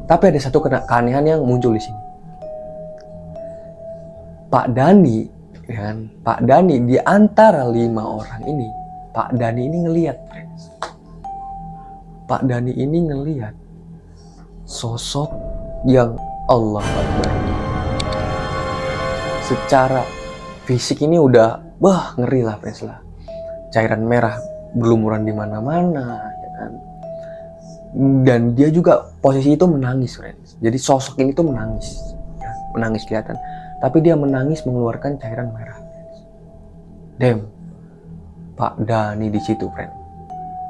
Tapi ada satu keanehan yang muncul di sini. Pak Dani, ya kan? Pak Dani di antara 5 orang ini, Pak Dani ini ngelihat, friends. Pak Dani ini ngelihat sosok yang Allah Akbar. Secara fisik ini udah, ngeri lah, friends lah. Cairan merah berlumuran di mana-mana, ya kan? Dan dia juga posisi itu menangis, friends. Jadi sosok ini tuh menangis, ya, menangis kelihatan. Tapi dia menangis mengeluarkan cairan merah. Damn, Pak Dani di situ, friend.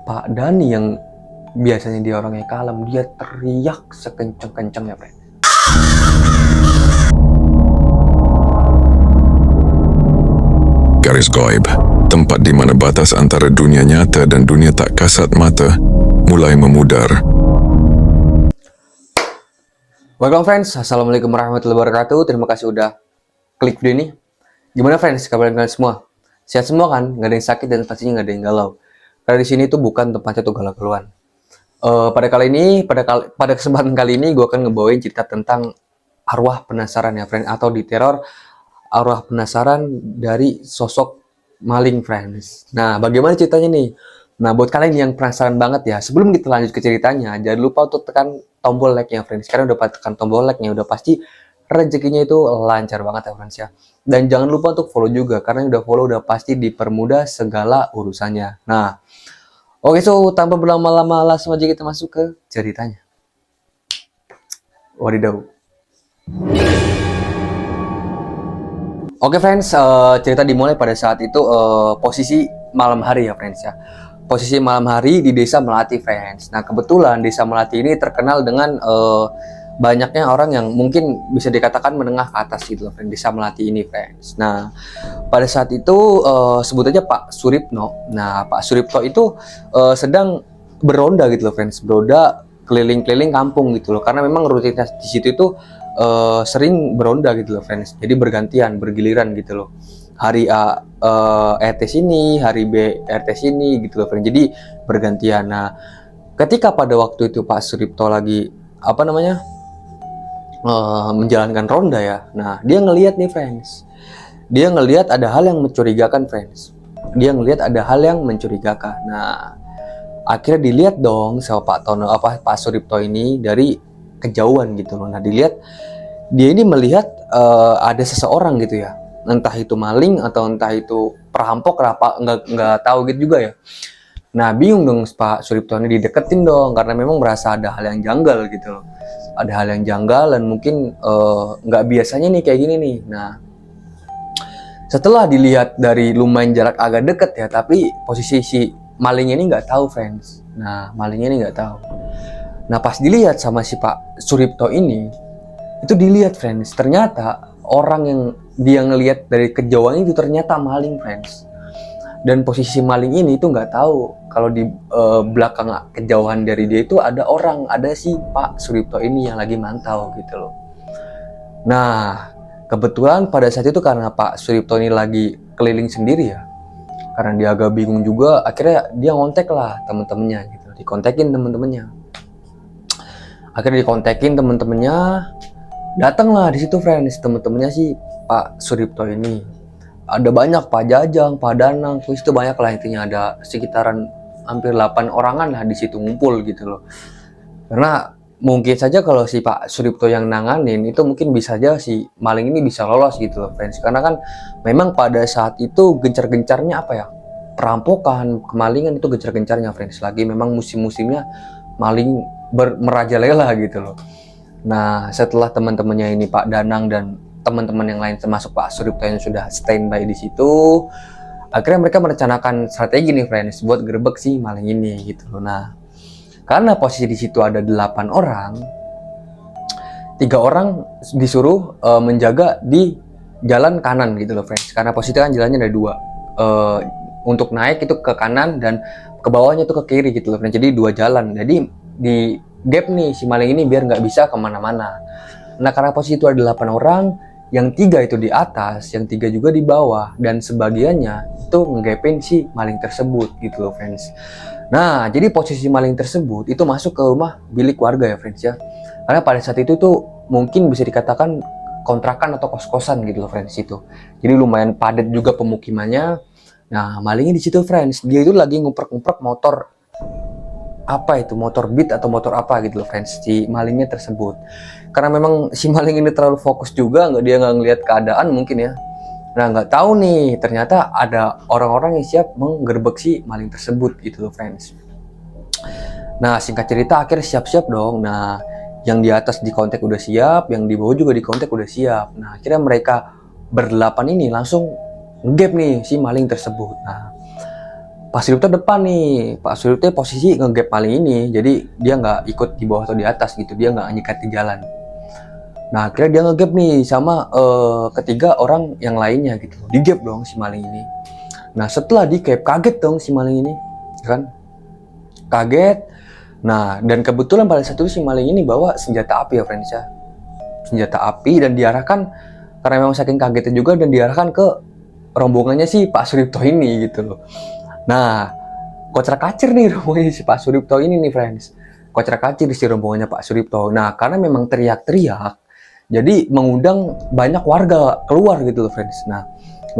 Pak Dani yang biasanya dia orangnya kalem, dia teriak sekencang-kencangnya, friend. Garis Gaib, tempat di mana batas antara dunia nyata dan dunia tak kasat mata mulai memudar. Welcome, friends. Assalamualaikum warahmatullahi wabarakatuh. Terima kasih udah klik video ini. Gimana, friends? Kabar kalian semua? Sehat semua kan? Nggak ada yang sakit dan pastinya nggak ada yang galau. Karena di sini tuh bukan tempatnya tuh galau-galauan. Pada kesempatan kali ini gue akan ngebawain cerita tentang arwah penasaran ya, friend, atau diteror arwah penasaran dari sosok maling, friends. Nah, bagaimana ceritanya nih? Nah, buat kalian yang penasaran banget ya, sebelum kita lanjut ke ceritanya, jangan lupa untuk tekan tombol like-nya, friends. Karena udah tekan tombol like-nya, udah pasti rezekinya itu lancar banget ya, friends ya. Dan jangan lupa untuk follow juga, karena udah follow udah pasti dipermudah segala urusannya. Nah, oke, so tanpa berlama-lama langsung aja kita masuk ke ceritanya. Wadidaw. Oke, friends, cerita dimulai pada saat itu posisi malam hari ya, friends ya. Posisi malam hari di Desa Melati, friends. Nah, kebetulan Desa Melati ini terkenal dengan banyaknya orang yang mungkin bisa dikatakan menengah ke atas gitu loh, friends. Desa Melati ini, friends. Nah, pada saat itu sebut aja Pak Suripno. Nah, Pak Suripno itu sedang beronda gitu loh, friends. Beronda keliling-keliling kampung gitu loh. Karena memang rutinitas di situ itu sering beronda gitu loh, friends. Jadi bergantian, bergiliran gitu loh. Hari A RT sini, hari B RT sini gitu loh, friends. Jadi bergantian. Nah, ketika pada waktu itu Pak Suripto lagi menjalankan ronda ya. Nah, dia ngelihat nih, friends. Dia ngelihat ada hal yang mencurigakan, friends. Dia ngelihat ada hal yang mencurigakan. Nah, akhirnya dilihat dong sama Pak Suripto ini dari kejauhan gitu loh. Nah, dilihat dia ini melihat ada seseorang gitu ya. Entah itu maling atau entah itu perampok, nggak tahu gitu juga ya. Nah, bingung dong Pak Suripto ini, dideketin dong karena memang merasa ada hal yang janggal gitu loh. Ada hal yang janggal dan mungkin nggak biasanya nih kayak gini nih. Nah, setelah dilihat dari lumayan jarak agak deket ya, tapi posisi si maling ini nggak tahu, friends. Nah, malingnya ini nggak tahu. Nah, pas dilihat sama si Pak Suripto ini, itu dilihat, friends, ternyata orang yang dia ngelihat dari kejauhan itu ternyata maling, friends. Dan posisi maling ini itu nggak tahu kalau di belakang kejauhan dari dia itu ada orang, ada si Pak Suripto ini yang lagi mantau gitu loh. Nah, kebetulan pada saat itu karena Pak Suripto ini lagi keliling sendiri ya, karena dia agak bingung juga, akhirnya dia ngontek lah temen-temennya gitu, dikontekin temen-temennya. Akhirnya dikontekin temen-temennya, datanglah di situ, friends, temen-temennya si Pak Suripto ini. Ada banyak, Pak Jajang, Pak Danang, terus itu banyak lah, intinya ada sekitaran hampir 8 orangan lah di situ ngumpul gitu loh. Karena mungkin saja kalau si Pak Suripto yang nanganin itu mungkin bisa aja si maling ini bisa lolos gitu loh, friends. Karena kan memang pada saat itu gencar-gencarnya apa ya, perampokan, kemalingan itu gencar-gencarnya, friends. Lagi memang musim-musimnya maling merajalela gitu loh. Nah, setelah teman-temannya ini Pak Danang dan teman-teman yang lain termasuk Pak Suripto yang sudah standby di situ, akhirnya mereka merencanakan strategi nih, friends, buat gerbek si maling ini gitu loh. Nah, karena posisi di situ ada 8 orang, 3 orang disuruh menjaga di jalan kanan gitu loh, friends. Karena posisi kan jalannya ada 2. Untuk naik itu ke kanan dan ke bawahnya itu ke kiri gitu loh, friends. Jadi 2 jalan. Jadi di gap nih si maling ini biar nggak bisa kemana-mana. Nah, karena posisi itu ada 8 orang, yang 3 itu di atas, yang 3 juga di bawah, dan sebagiannya itu ngegapin si maling tersebut gitu loh, friends. Nah, jadi posisi maling tersebut itu masuk ke rumah bilik warga ya, friends ya. Karena pada saat itu tuh mungkin bisa dikatakan kontrakan atau kos-kosan gitu loh friends itu. Jadi lumayan padat juga pemukimannya. Nah, malingnya di situ friends. Dia itu lagi nguprek-nguprek motor, apa itu, motor Beat atau motor apa gitu loh friends, si malingnya tersebut. Karena memang si maling ini terlalu fokus juga, dia nggak ngelihat keadaan mungkin ya. Nah, nggak tahu nih, ternyata ada orang-orang yang siap menggerebek si maling tersebut gitu loh friends. Nah, singkat cerita akhirnya siap-siap dong. Nah, yang di atas di kontak udah siap, yang di bawah juga di kontak udah siap. Nah, akhirnya mereka berdelapan ini langsung ngegap nih si maling tersebut. Nah, Pak Surip depan nih, Pak Surip posisi ngegap maling ini, jadi dia nggak ikut di bawah atau di atas gitu, dia nggak nyikat di jalan. Nah, akhirnya dia ngegap nih sama ketiga orang yang lainnya gitu, digap dong si maling ini. Nah, setelah digap kaget dong si maling ini, kan? Kaget. Nah, dan kebetulan pada saat itu si maling ini bawa senjata api ya friends ya, senjata api, dan diarahkan karena memang saking kagetnya juga, dan diarahkan ke rombongannya si Pak Suripto ini gitu loh. Nah, kocrak-kacir nih rombongannya si Pak Suripto ini nih friends. Kocrak-kacir si rombongannya Pak Suripto. Nah, karena memang teriak-teriak, jadi mengundang banyak warga keluar gitu loh friends. Nah,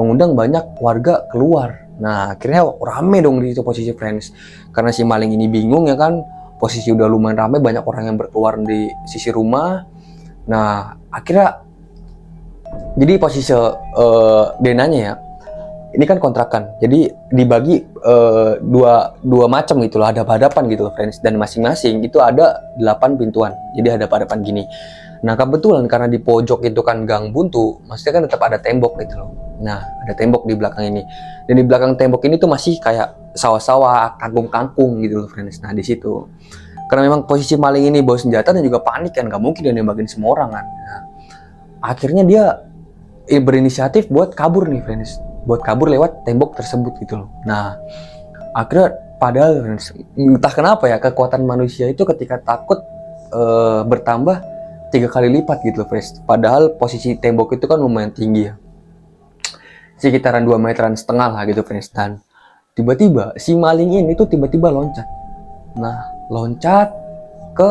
mengundang banyak warga keluar. Nah, akhirnya rame dong di situ posisi friends. Karena si maling ini bingung ya kan, posisi udah lumayan rame, banyak orang yang berkeluar di sisi rumah. Nah, akhirnya jadi posisi denanya ya, ini kan kontrakan, jadi dibagi dua macam gitu loh, ada hadapan gitu loh friends, dan masing-masing itu ada 8 pintuan, jadi ada hadapan gini. Nah, kebetulan karena di pojok itu kan gang buntu, maksudnya kan tetap ada tembok gitu loh. Nah, ada tembok di belakang ini, dan di belakang tembok ini tuh masih kayak sawah-sawah, kangkung-kangkung gitu loh friends. Nah, di situ karena memang posisi maling ini bawa senjata dan juga panik kan, gak mungkin dia nembakin semua orang kan. Nah, akhirnya dia berinisiatif buat kabur nih friends, buat kabur lewat tembok tersebut gitu loh. Nah, akhirnya padahal friends, entah kenapa ya, kekuatan manusia itu ketika takut bertambah 3 kali lipat gitu loh friends. Padahal posisi tembok itu kan lumayan tinggi ya, sekitaran 2,5 meteran lah gitu friends. Dan tiba-tiba si maling ini tuh tiba-tiba loncat. Nah, loncat ke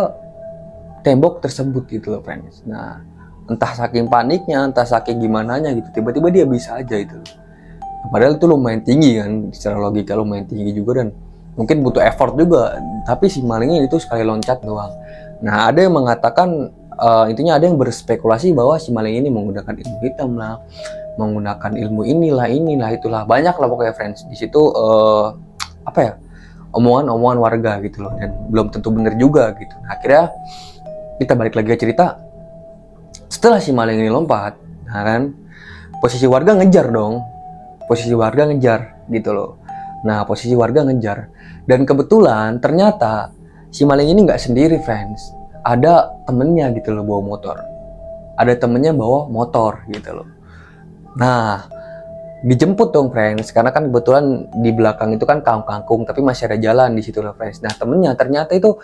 tembok tersebut gitu loh friends. Nah, entah saking paniknya, entah saking gimananya gitu, tiba-tiba dia bisa aja itu. Padahal itu lumayan tinggi kan, secara logika lumayan tinggi juga, dan mungkin butuh effort juga, tapi si malingnya itu sekali loncat doang. Nah, ada yang mengatakan, intinya ada yang berspekulasi bahwa si maling ini menggunakan ilmu hitam lah, menggunakan ilmu inilah itulah, banyak lah pokoknya friends. Di situ apa ya, omongan-omongan warga gitu loh, dan belum tentu bener juga gitu. Nah, akhirnya kita balik lagi ke cerita. Setelah si maling ini lompat, nah kan, posisi warga ngejar dong, posisi warga ngejar gitu loh. Nah, posisi warga ngejar, dan kebetulan ternyata si maling ini nggak sendiri friends, ada temennya gitu loh bawa motor, ada temennya bawa motor gitu loh. Nah, dijemput dong friends, karena kan kebetulan di belakang itu kan kangkung, tapi masih ada jalan di situ loh friends. Nah, temennya ternyata itu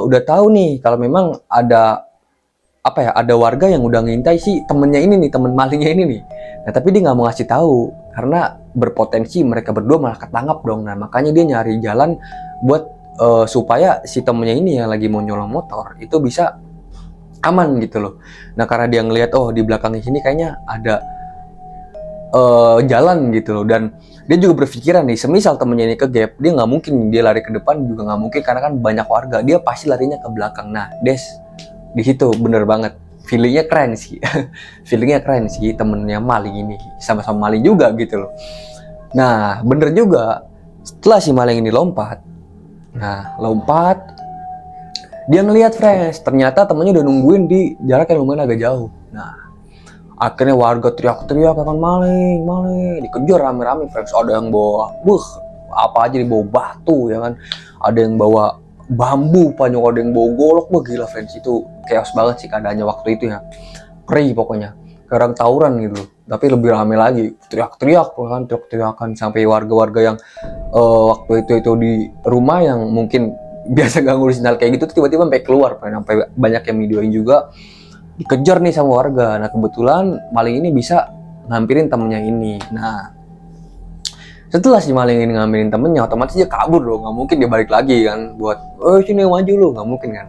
udah tahu nih kalau memang ada apa ya, ada warga yang udah ngintai si temennya ini nih, temen malingnya ini nih. Nah, tapi dia nggak mau ngasih tahu karena berpotensi mereka berdua malah ketangkap dong. Nah, makanya dia nyari jalan buat supaya si temennya ini yang lagi mau nyolong motor itu bisa aman gitu loh. Nah, karena dia ngelihat oh di belakang sini kayaknya ada jalan gitu loh, dan dia juga berpikiran nih, semisal temennya ini ke gap, dia nggak mungkin dia lari ke depan, juga nggak mungkin karena kan banyak warga, dia pasti larinya ke belakang. Nah, di situ bener banget, feelingnya keren sih. Feelingnya keren sih, temennya maling ini sama-sama maling juga gitu loh. Nah, bener juga, setelah si maling ini lompat, dia ngelihat friends, ternyata temennya udah nungguin di jarak yang lumayan agak jauh. Nah, akhirnya warga teriak-teriak akan maling, dikejar rame-rame friends. Ada yang bawa apa aja, dibawa batu ya kan, ada yang bawa bambu panjang, ada yang bawa golok. Gila friends, itu chaos banget sih keadaannya waktu itu ya, ngeri pokoknya, sekarang tawuran gitu. Tapi lebih rame lagi, teriak-teriakan sampai warga-warga yang waktu itu di rumah yang mungkin biasa gak ngurusin hal kayak gitu tiba-tiba sampai keluar, sampai banyak yang videoin juga, dikejar nih sama warga. Nah, kebetulan maling ini bisa ngampirin temennya ini. Nah, setelah si maling ini ngambilin temennya, otomatis dia kabur dong, nggak mungkin dia balik lagi kan buat sini maju lu, nggak mungkin kan.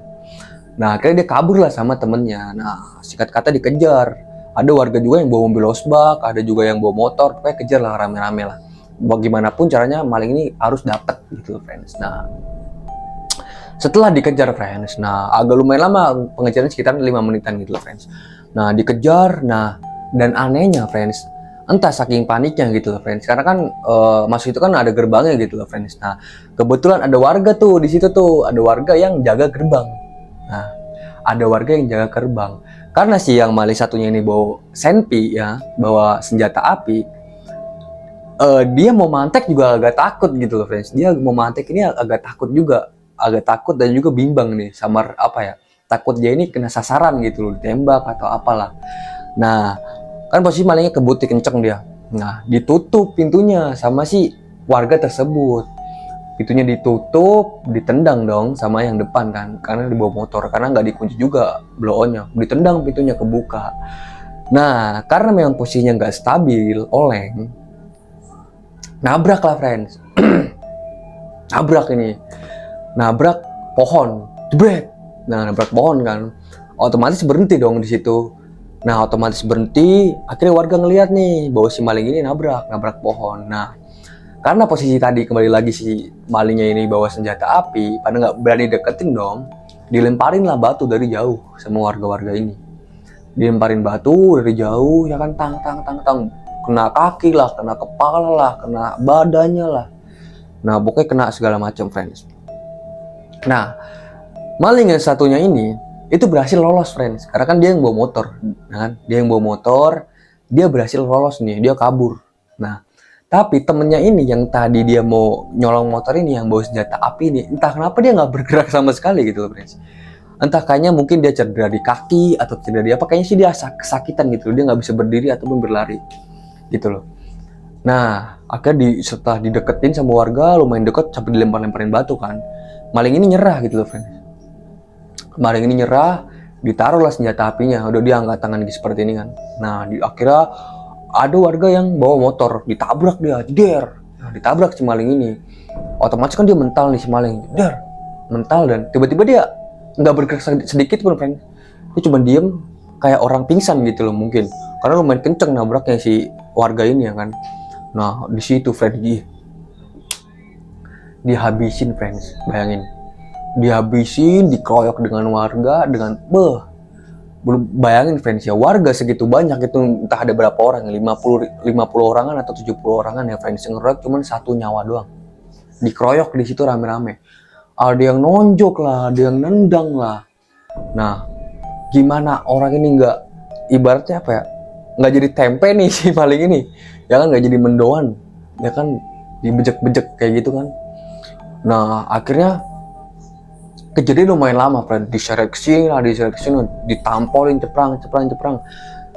Nah, akhirnya dia kabur lah sama temennya. Nah, singkat kata dikejar. Ada warga juga yang bawa mobil losbak, ada juga yang bawa motor. Pokoknya kejar lah rame-rame lah. Bagaimanapun caranya maling ini harus dapat gitu friends. Nah, setelah dikejar friends, nah agak lumayan lama pengejaran sekitar 5 menitan gitu loh friends. Nah dikejar, nah dan anehnya friends, entah saking paniknya gitu loh friends, karena kan masuk itu kan ada gerbangnya gitu loh friends. Nah kebetulan ada warga tuh di situ tuh, ada warga yang jaga gerbang. Nah ada warga yang jaga gerbang. Karena si yang maling satunya ini bawa senpi ya, bawa senjata api, dia mau mantek juga agak takut gitu loh friends. Dia mau mantek ini agak takut juga, agak takut dan juga bimbang nih, samar apa ya, takut dia ini kena sasaran gitu loh, ditembak atau apalah. Nah kan posisi malingnya kebut kenceng dia. Nah ditutup pintunya sama si warga tersebut, pintunya ditutup, ditendang dong sama yang depan kan, karena dibawa motor, karena nggak dikunci juga blow-onnya, ditendang pintunya kebuka. Nah karena memang posisinya nggak stabil, oleng, nabrak lah friends. Nabrak ini, nabrak pohon, jebret. Nah, nabrak pohon kan, otomatis berhenti dong di situ. Nah, otomatis berhenti. Akhirnya warga ngelihat nih bahwa si maling ini nabrak pohon. Nah, karena posisi tadi kembali lagi si malingnya ini bawa senjata api, pada nggak berani deketin dong, dilemparin lah batu dari jauh sama warga-warga ini. Dilemparin batu dari jauh, ya kan, tang, kena kaki lah, kena kepala lah, kena badannya lah. Nah, pokoknya kena segala macam friends. Nah, maling yang satunya ini itu berhasil lolos friends, karena kan dia yang bawa motor, kan? Dia yang bawa motor, dia berhasil lolos nih, dia kabur. Nah, tapi temennya ini yang tadi dia mau nyolong motor ini, yang bawa senjata api ini, entah kenapa dia nggak bergerak sama sekali gitu loh friends. Entah kayaknya mungkin dia cedera di kaki atau cedera di apa, kayaknya sih dia kesakitan gitu, dia nggak bisa berdiri ataupun berlari gitu loh. Nah, akhirnya setelah dideketin sama warga, lumayan deket sampai dilempar-lemparin batu kan, maling ini nyerah gitu loh friends. Maling ini nyerah, ditaruhlah senjata apinya, udah dia angkat tangan seperti ini kan. Nah, akhirnya ada warga yang bawa motor, ditabrak dia, jeder. Nah, ditabrak si maling ini. Otomatis kan dia mental nih si maling, jeder. Mental, dan tiba-tiba dia nggak bergerak sedikit pun friends. Dia cuma diem kayak orang pingsan gitu loh mungkin, karena lumayan kenceng nabraknya si warga ini ya kan. Nah di situ friends, dihabisin friends, bayangin, dihabisin, dikeroyok dengan warga, dengan bayangin friends ya, warga segitu banyak itu, entah ada berapa orang, 50 orangan atau 70 orangan ya friends, yang ngeroyok cuma 1 nyawa doang, dikeroyok di situ rame-rame. Ada yang nonjok lah, ada yang nendang lah. Nah, gimana orang ini nggak, ibaratnya apa ya, nggak jadi tempe nih si maling ini, ya kan, nggak jadi mendoan, ya kan, dibejek-bejek kayak gitu kan. Nah, akhirnya kejadian lumayan lama, friend. Diseleksi, ditampolin, ceprang.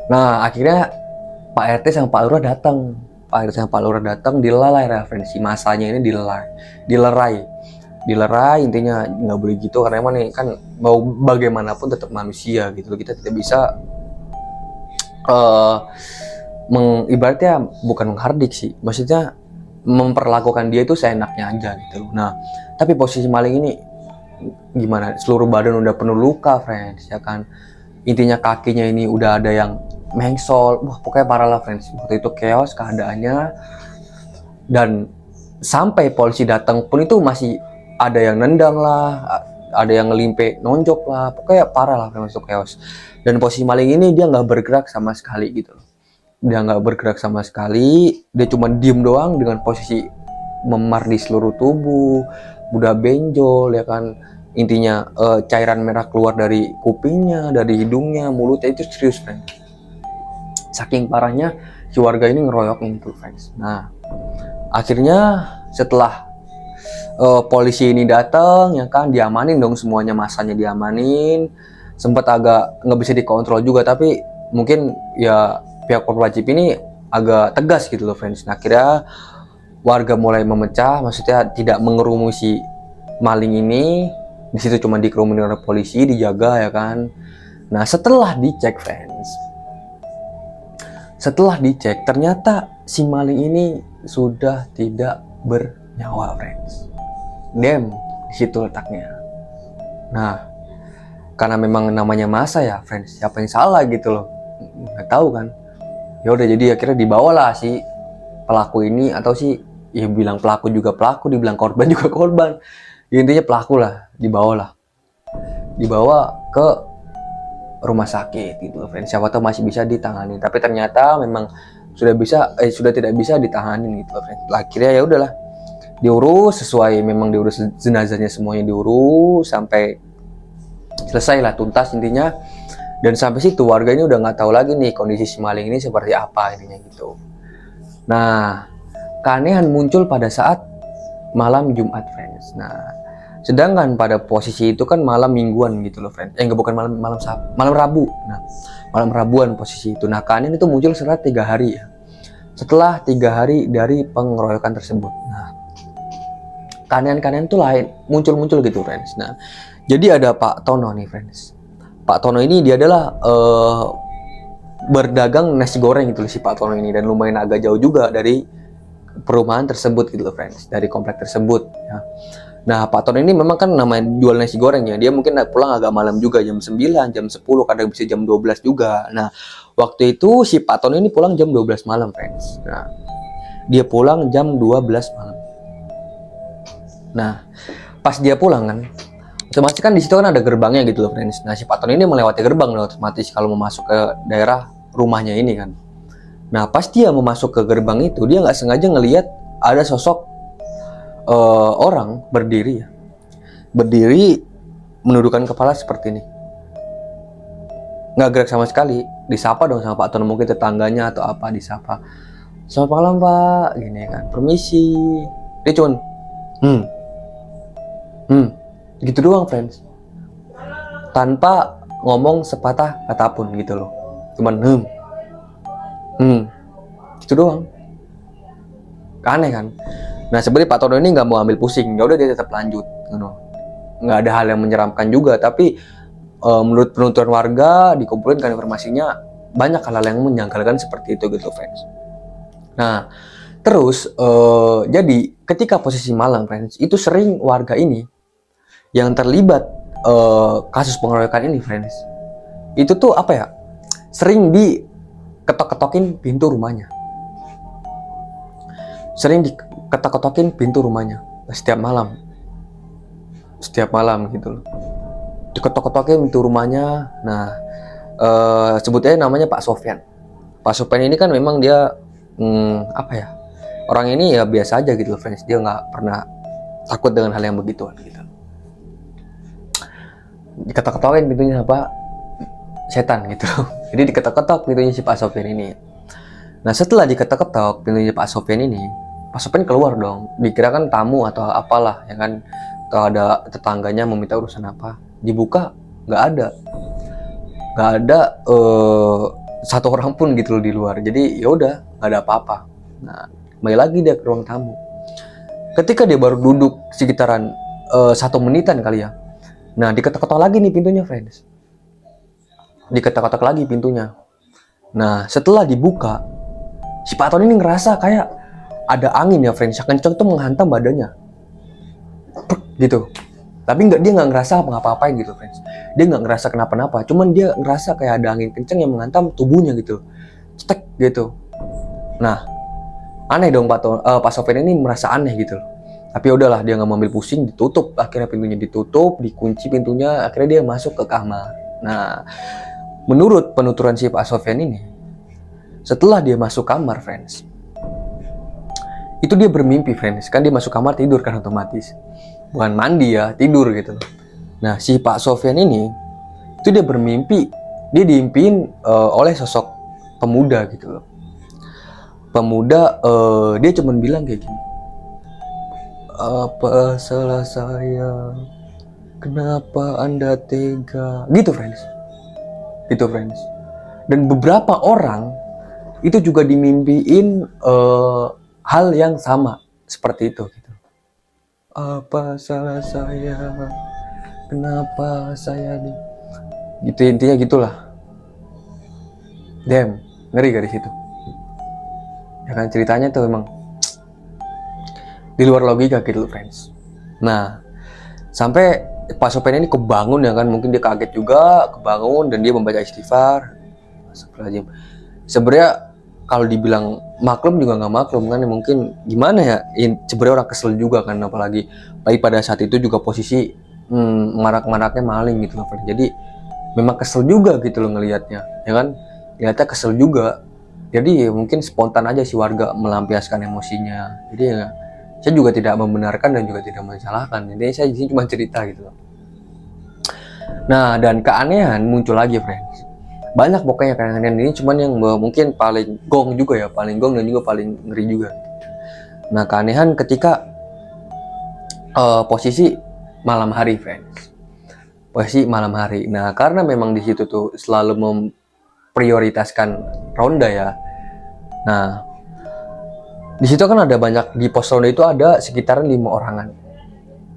Nah, akhirnya Pak RT sama Pak Lurah datang. Pak RT sama Pak Lurah datang, dilerai referensi masanya ini, dilerai, intinya nggak boleh gitu, karena emang nih kan mau bagaimanapun tetap manusia gitu, kita tidak bisa ibaratnya bukan menghardik sih, maksudnya memperlakukan dia itu seenaknya aja gitu. Nah, tapi posisi maling ini gimana, seluruh badan udah penuh luka friends, ya kan, intinya kakinya ini udah ada yang mengsol, wah pokoknya parah lah friends. Waktu itu chaos keadaannya, dan sampai polisi datang pun itu masih ada yang nendang lah, ada yang ngelimpe, nonjok lah, pokoknya parah lah friends, itu chaos. Dan posisi maling ini dia nggak bergerak sama sekali gitu loh, dia nggak bergerak sama sekali, dia cuma diem doang dengan posisi memar di seluruh tubuh, udah benjol ya kan, intinya cairan merah keluar dari kupingnya, dari hidungnya, mulutnya, itu serius friends. Saking parahnya si warga ini ngeroyoknya itu friends. Nah, akhirnya setelah polisi ini datang ya kan, diamanin dong semuanya, masanya diamanin, sempat agak nggak bisa dikontrol juga, tapi mungkin ya pihak berwajib ini agak tegas gitu loh friends. Nah, akhirnya warga mulai memecah, maksudnya tidak mengerumuni maling ini. Di situ cuma dikerumuni oleh polisi, dijaga ya kan. Nah, setelah dicek friends, ternyata si maling ini sudah tidak bernyawa friends. Di situ letaknya. Nah, karena memang namanya masa ya friends, siapa yang salah gitu loh, nggak tahu kan. Ya udah, jadi akhirnya dibawalah si pelaku ini, atau si, ya bilang pelaku juga pelaku, dibilang korban juga korban, ya, intinya pelaku lah, dibawa ke rumah sakit gitu loh friends. Siapa tahu masih bisa ditangani, tapi ternyata memang sudah tidak bisa ditangani gitu loh friends. Akhirnya ya udahlah, diurus sesuai, memang diurus jenazahnya, semuanya diurus sampai selesai lah, tuntas intinya. Dan sampai situ warga ini udah nggak tahu lagi nih kondisi si maling ini seperti apa intinya gitu. Nah, keanehan muncul pada saat malam Jumat friends. Nah, sedangkan pada posisi itu kan malam mingguan gitu loh friends. Bukan malam Rabu. Nah, malam Rabuan posisi itu. Nah, keanehan itu muncul setelah 3 hari ya. Setelah 3 hari dari pengeroyokan tersebut. Nah, keanehan-keanehan itu lain muncul gitu friends. Nah, jadi ada Pak Tono nih friends. Pak Tono ini dia adalah berdagang nasi goreng gitu loh si Pak Tono ini, dan lumayan agak jauh juga dari perumahan tersebut gitu loh friends, dari komplek tersebut ya. Nah, Pak Tono ini memang kan namanya jual nasi goreng ya, dia mungkin pulang agak malam juga, jam 9, jam 10, kadang bisa jam 12 juga. Nah, waktu itu si Pak Tono ini pulang jam 12 malam friends. Nah, dia pulang jam 12 malam. Nah, pas dia pulang kan, otomatis kan di situ kan ada gerbangnya gitu loh friends. Nah, si Pak Tono ini melewati gerbang loh otomatis kalau mau masuk ke daerah rumahnya ini kan. Nah, pas dia mau masuk ke gerbang itu, dia nggak sengaja ngelihat ada sosok orang berdiri menundukkan kepala seperti ini, nggak gerak sama sekali. Disapa dong sama Pak Tono, mungkin tetangganya atau apa, disapa, "Selamat malam Pak," gini kan, "permisi." Dia cuman gitu doang friends, tanpa ngomong sepatah kata pun gitu loh, cuman gitu doang. Aneh kan. Nah, sebenarnya Pak Tono ini nggak mau ambil pusing, ya udah dia tetap lanjut, nggak ada hal yang menyeramkan juga. Tapi menurut penuturan warga, dikumpulin kan informasinya, banyak hal-hal yang menjanggalkan seperti itu gitu friends. Nah, terus jadi ketika posisi malam friends, itu sering warga ini yang terlibat kasus pengeroyokan ini friends, itu tuh apa ya, sering diketok-ketokin pintu rumahnya, setiap malam gitu loh, diketok-ketokin pintu rumahnya. Nah, sebutnya namanya Pak Sofyan. Pak Sofyan ini kan memang dia apa ya, orang ini ya biasa aja gitu loh friends, dia nggak pernah takut dengan hal yang begituan gitu. Diketok-ketokin pintunya apa, setan gitu. Jadi diketok-ketok pintunya si Pak Sofyan ini. Nah, setelah diketok-ketok pintunya Pak Sofyan ini, Pak Sofyan keluar dong, dikira kan tamu atau apalah ya kan, atau ada tetangganya meminta urusan apa. Dibuka, nggak ada satu orang pun gitu loh di luar. Jadi ya udah, nggak ada apa-apa. Nah, kembali lagi dia ke ruang tamu. Ketika dia baru duduk sekitaran 1 menitan kali ya, nah diketok-ketok lagi nih pintunya friends, diketok-ketok lagi pintunya. Nah, setelah dibuka, si Pak Tono ini ngerasa kayak ada angin ya friends, kenceng tuh menghantam badannya gitu. Tapi dia nggak ngerasa ngapa-ngapain gitu friends, dia nggak ngerasa kenapa-napa, cuman dia ngerasa kayak ada angin kenceng yang menghantam tubuhnya gitu, cetek gitu. Nah, aneh dong Pak Sofyan ini merasa aneh gitu loh. Tapi udahlah, dia nggak mau ambil pusing, ditutup. Akhirnya pintunya ditutup, dikunci pintunya. Akhirnya dia masuk ke kamar. Nah, menurut penuturan si Pak Sofyan ini, setelah dia masuk kamar, friends, itu dia bermimpi, friends. Kan dia masuk kamar tidur kan otomatis. Bukan mandi ya, tidur gitu. Nah, si Pak Sofyan ini, itu dia bermimpi. Dia diimpiin oleh sosok pemuda gitu loh. Pemuda, dia cuma bilang kayak gini, "Apa salah saya? Kenapa Anda tega?" Gitu friends. Dan beberapa orang itu juga dimimpiin hal yang sama seperti itu gitu. "Apa salah saya? Kenapa saya gitu, intinya gitulah. Damn, ngeri gak di situ? Ya kan, ceritanya tuh emang di luar logika gitu friends. Nah, sampai Pak Sofian ini kebangun ya kan, mungkin dia kaget juga, kebangun dan dia membaca istighfar. Astagfirullahaladzim. Sebenarnya kalau dibilang maklum juga nggak maklum kan, mungkin gimana ya, sebenarnya orang kesel juga kan, apalagi pada saat itu juga posisi marak-maraknya maling gitu loh. Jadi memang kesel juga gitu loh ngelihatnya, ya kan, lihatnya kesel juga. Jadi ya mungkin spontan aja si warga melampiaskan emosinya. Jadi ya saya juga tidak membenarkan dan juga tidak mensalahkan. Jadi saya di sini cuma cerita gitu loh. Nah, dan keanehan muncul lagi, friends. Banyak pokoknya keanehan ini, cuman yang mungkin paling gong juga ya, paling gong dan juga paling ngeri juga. Nah, keanehan ketika posisi malam hari, friends. Posisi malam hari. Nah, karena memang di situ tuh selalu memprioritaskan ronda ya. Nah, di situ kan ada banyak, di pos ronda itu ada sekitaran 5 orangan.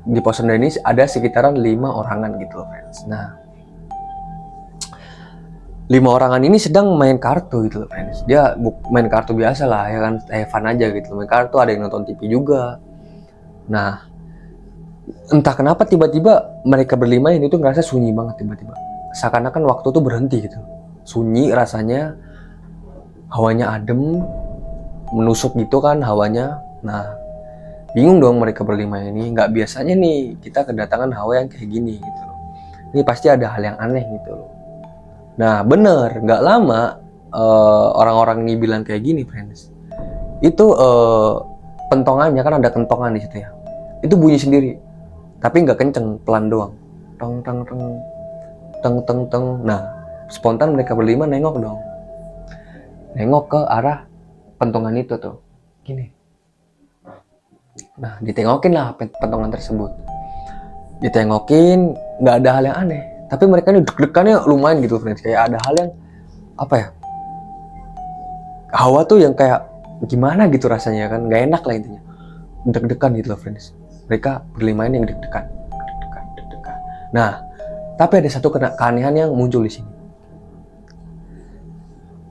Di pos ronda ini ada sekitaran 5 orangan gitu loh, friends. Nah, 5 orangan ini sedang main kartu gitu loh, friends. Dia main kartu biasa lah ya kan, fun aja gitu loh. Main kartu, ada yang nonton TV juga. Nah, entah kenapa tiba-tiba mereka berlima ini tuh ngerasa sunyi banget tiba-tiba. Seakan-akan waktu tuh berhenti gitu. Sunyi rasanya, hawanya adem, menusuk gitu kan hawanya. Nah, bingung dong mereka berlima ini. Nggak biasanya nih kita kedatangan hawa yang kayak gini gitu loh. Ini pasti ada hal yang aneh gitu loh. Nah, bener, nggak lama orang-orang ini bilang kayak gini, friends. Itu pentongannya kan ada kentongan di situ ya. Itu bunyi sendiri, tapi nggak kenceng, pelan doang. Teng teng teng teng teng teng. Nah, spontan mereka berlima nengok dong. Nengok ke arah pentongan itu tuh, gini. Nah, ditengokin lah pentongan tersebut. Ditengokin, nggak ada hal yang aneh. Tapi mereka ini deg-degannya lumayan gitu, friends. Kayak ada hal yang, apa ya, hawa tuh yang kayak gimana gitu rasanya kan. Nggak enak lah intinya. Deg-degan gitu loh, friends. Mereka berlima ini yang deg-degan. Deg-degan. Nah, tapi ada satu keanehan yang muncul di sini.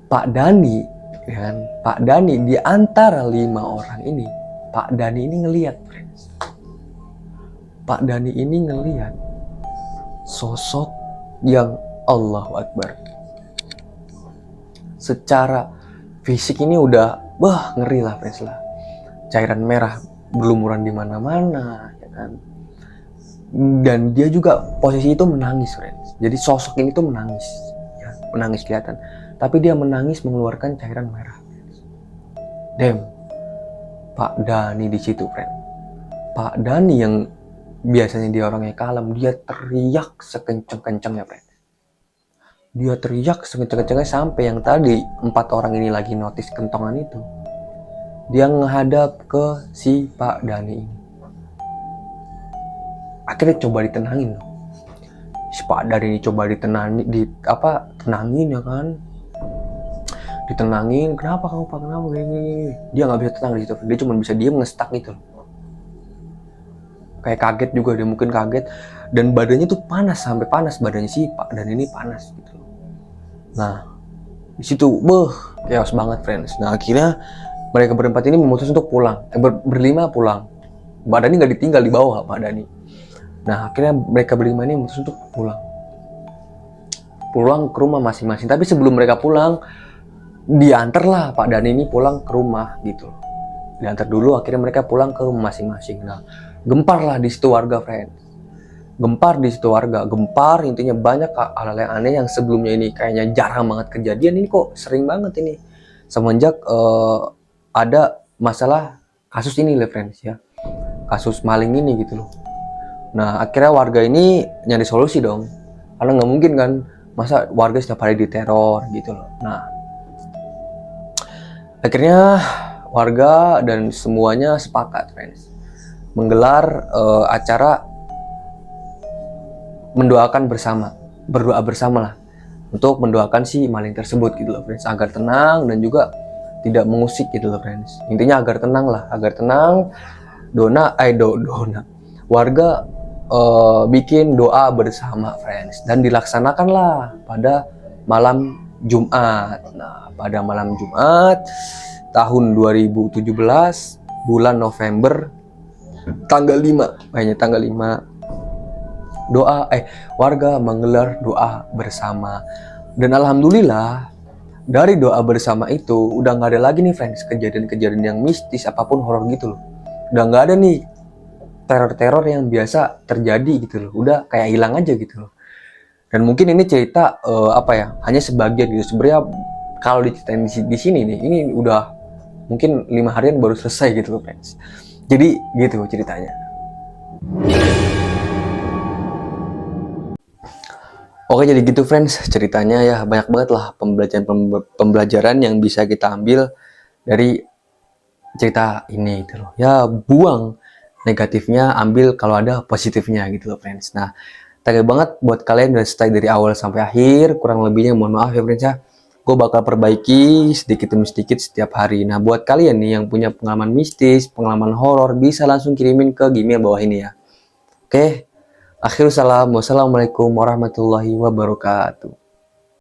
Pak Dani, ya kan? Pak Dani di antara 5 orang ini, Pak Dani ini ngelihat, friends. Pak Dani ini ngelihat sosok yang Allahu Akbar. Secara fisik ini udah, ngeri lah, friends lah. Cairan merah berlumuran di mana-mana, ya kan. Dan dia juga posisi itu menangis, friends. Jadi sosok ini tuh menangis, ya, menangis kelihatan. Tapi dia menangis mengeluarkan cairan merah. Damn, Pak Dani di situ, friend. Pak Dani yang biasanya dia orangnya kalem, dia teriak sekenceng-kencengnya, friend. Dia teriak sekenceng-kencengnya sampai yang tadi 4 orang ini lagi notice kentongan itu. Dia menghadap ke si Pak Dani ini. Akhirnya coba ditenangin. Si Pak Dani ini coba tenangin ya kan. Ditenangin, kenapa kamu Pak, kenapa gini? Dia nggak bisa tenang di situ, dia cuma bisa diem ngestak gitu. Kayak kaget juga, dia mungkin kaget dan badannya tuh panas, sampai panas badannya si Pak dan ini panas gitu. Nah, di situ chaos banget, friends. Nah, akhirnya mereka berempat ini memutus untuk pulang, berlima pulang. Pak Dani nggak ditinggal di bawah, Pak Dani. Nah, akhirnya mereka berlima ini memutus untuk pulang ke rumah masing-masing. Tapi sebelum mereka pulang, diantar lah Pak Dani ini pulang ke rumah gitu. Diantar dulu, akhirnya mereka pulang ke rumah masing-masing. Nah, gempar lah di situ warga, friends. Gempar di situ warga, gempar intinya banyak hal-hal yang aneh yang sebelumnya ini kayaknya jarang banget kejadian, ini kok sering banget ini. Semenjak ada masalah kasus ini lah, friends ya. Kasus maling ini gitu loh. Nah, akhirnya warga ini nyari solusi dong. Karena nggak mungkin kan, masa warga setiap hari diteror gitu loh. Nah, akhirnya warga dan semuanya sepakat, friends, menggelar acara mendoakan bersama, berdoa bersama lah, untuk mendoakan si maling tersebut gitu loh, friends, agar tenang dan juga tidak mengusik gitu loh, friends. Intinya agar tenang lah, agar tenang. Warga bikin doa bersama, friends, dan dilaksanakanlah pada malam Jumat. Nah, pada malam Jumat tahun 2017 bulan November tanggal 5, kayaknya tanggal 5 warga menggelar doa bersama. Dan alhamdulillah dari doa bersama itu udah nggak ada lagi nih friends kejadian-kejadian yang mistis apapun horor gitu loh. Udah nggak ada nih teror-teror yang biasa terjadi gitu loh. Udah kayak hilang aja gitu loh. Dan mungkin ini cerita hanya sebagian gitu. Sebenarnya kalau diceritain di sini nih, ini udah mungkin 5 harian baru selesai gitu loh friends. Jadi gitu ceritanya. Oke, jadi gitu friends ceritanya ya, banyak banget lah pembelajaran yang bisa kita ambil dari cerita ini gitu loh. Ya buang negatifnya, ambil kalau ada positifnya gitu loh friends. Nah, thank you banget buat kalian udah stay dari awal sampai akhir. Kurang lebihnya mohon maaf ya friends ya. Gue bakal perbaiki sedikit demi sedikit setiap hari. Nah, buat kalian nih yang punya pengalaman mistis, pengalaman horor, bisa langsung kirimin ke Gmail bawah ini ya. Oke. Akhirul salam. Wassalamualaikum warahmatullahi wabarakatuh.